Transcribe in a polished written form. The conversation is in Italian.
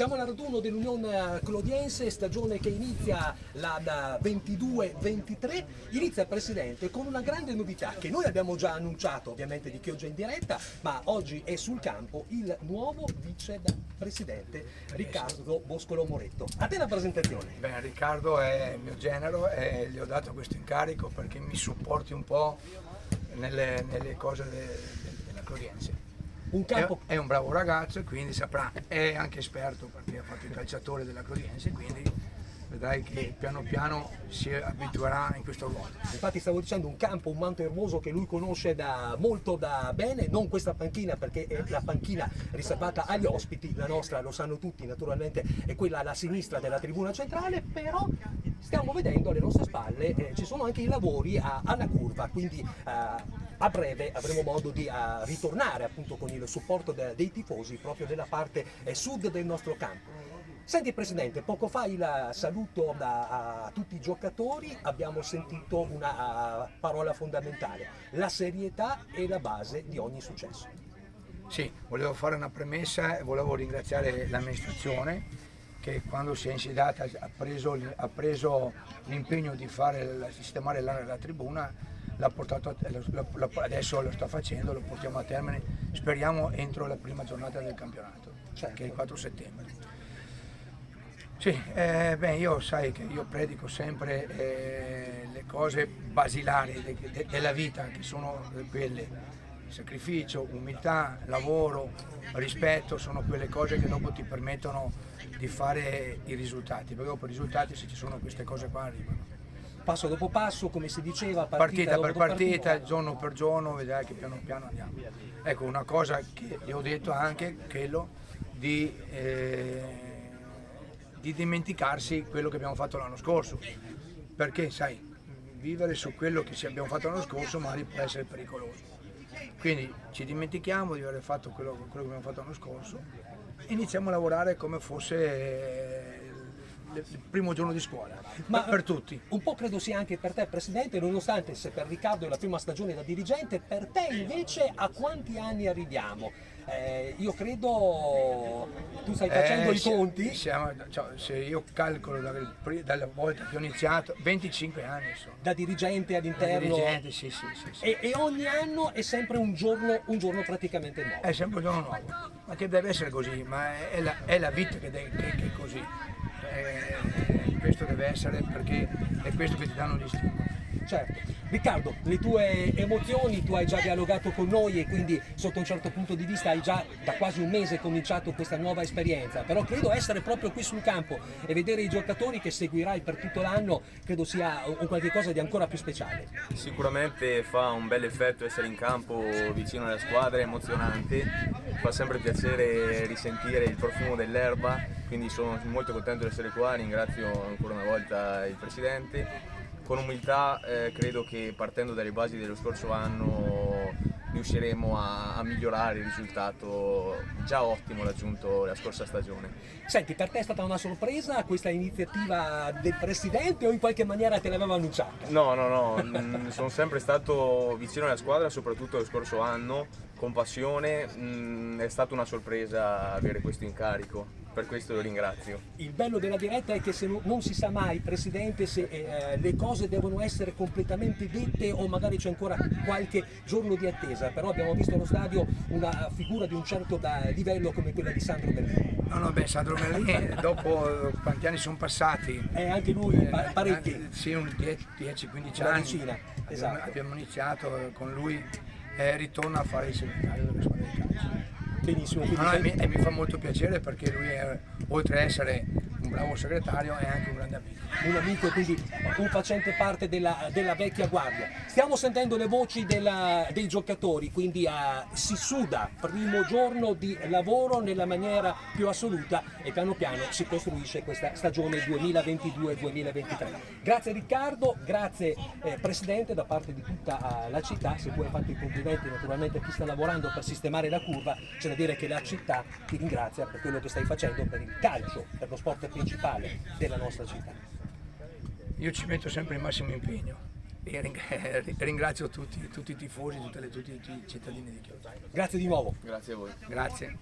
Siamo al raduno dell'Unione Clodiense, stagione che inizia la 22-23. Inizia, Presidente, con una grande novità che noi abbiamo già annunciato, ovviamente di Chioggia in diretta, ma oggi è sul campo il nuovo vicepresidente Riccardo Boscolo Moretto. A te la presentazione. Beh, Riccardo è il mio genero e gli ho dato questo incarico perché mi supporti un po' nelle cose della Clodiense. Un campo... È un bravo ragazzo e quindi saprà, è anche esperto perché ha fatto il calciatore della Clodiense, quindi vedrai che piano piano si abituerà in questo ruolo. Infatti stavo dicendo un campo, un manto ermoso che lui conosce molto da bene, non questa panchina perché è la panchina riservata agli ospiti, la nostra lo sanno tutti naturalmente è quella alla sinistra della tribuna centrale, però stiamo vedendo alle nostre spalle ci sono anche i lavori alla curva, quindi a breve avremo modo di ritornare appunto con il supporto dei tifosi proprio della parte sud del nostro campo. Senti Presidente, poco fa il saluto a tutti i giocatori, abbiamo sentito una parola fondamentale, la serietà è la base di ogni successo. Sì, volevo fare una premessa e volevo ringraziare l'amministrazione che quando si è insediata ha preso l'impegno di sistemare l'area della tribuna, adesso lo sta facendo, lo portiamo a termine, speriamo entro la prima giornata del campionato, Certo. Che è il 4 settembre. Sì, io sai che io predico sempre le cose basilari della vita, che sono quelle: sacrificio, umiltà, lavoro, rispetto, sono quelle cose che dopo ti permettono di fare i risultati, perché dopo i risultati, se ci sono queste cose qua, arrivano. Passo dopo passo, come si diceva, Partita per dopo partita, giorno per giorno, vedrai che piano piano andiamo. Ecco, una cosa che gli ho detto anche, quello di dimenticarsi quello che abbiamo fatto l'anno scorso, perché sai, vivere su quello che abbiamo fatto l'anno scorso magari può essere pericoloso. Quindi ci dimentichiamo di aver fatto quello che abbiamo fatto l'anno scorso e iniziamo a lavorare come fosse il primo giorno di scuola, ma per tutti. Un po' credo sia anche per te Presidente, nonostante se per Riccardo è la prima stagione da dirigente, per te invece a quanti anni arriviamo? Io credo, tu stai facendo i conti? Se io calcolo dalla volta che ho iniziato, 25 anni sono. Da dirigente all'interno? Da dirigente, sì. E ogni anno è sempre un giorno praticamente nuovo? È sempre un giorno nuovo, ma che deve essere così, ma è la vita che è così. Questo deve essere perché è questo che ti danno gli stimoli. Certo. Riccardo, le tue emozioni, tu hai già dialogato con noi e quindi sotto un certo punto di vista hai già da quasi un mese cominciato questa nuova esperienza, però credo essere proprio qui sul campo e vedere i giocatori che seguirai per tutto l'anno credo sia un qualche cosa di ancora più speciale. Sicuramente fa un bel effetto essere in campo vicino alla squadra, è emozionante, fa sempre piacere risentire il profumo dell'erba, quindi sono molto contento di essere qua, ringrazio ancora una volta il Presidente. Con umiltà credo che partendo dalle basi dello scorso anno riusciremo a migliorare il risultato già ottimo raggiunto la scorsa stagione. Senti, per te è stata una sorpresa questa iniziativa del Presidente o in qualche maniera te l'aveva annunciata? No, sono sempre stato vicino alla squadra, soprattutto lo scorso anno, con passione, è stata una sorpresa avere questo incarico. Per questo lo ringrazio. Il bello della diretta è che se non si sa mai, Presidente, se le cose devono essere completamente dette o magari c'è ancora qualche giorno di attesa, però abbiamo visto allo stadio una figura di un certo livello come quella di Sandro Berlini. Sandro Berlini, dopo quanti anni sono passati? Anche lui, parecchi. Sì, 10-15 Una anni. decina, esatto. Abbiamo iniziato con lui e ritorna a fare il segretario della squadra di calcio. Benissimo. E mi fa molto piacere perché lui è, oltre ad essere un bravo segretario, è anche un grande amico. Un amico, quindi un facente parte della vecchia guardia. Stiamo sentendo le voci dei giocatori, quindi si suda, primo giorno di lavoro nella maniera più assoluta e piano piano si costruisce questa stagione 2022-2023. Grazie Riccardo, grazie Presidente da parte di tutta la città, se tu hai fatto i complimenti naturalmente a chi sta lavorando per sistemare la curva, c'è da dire che la città ti ringrazia per quello che stai facendo per il calcio, per lo sport principale della nostra città. Io ci metto sempre il massimo impegno e ringrazio tutti i tifosi, tutti i cittadini di Chioggia. Grazie di nuovo. Grazie a voi. Grazie.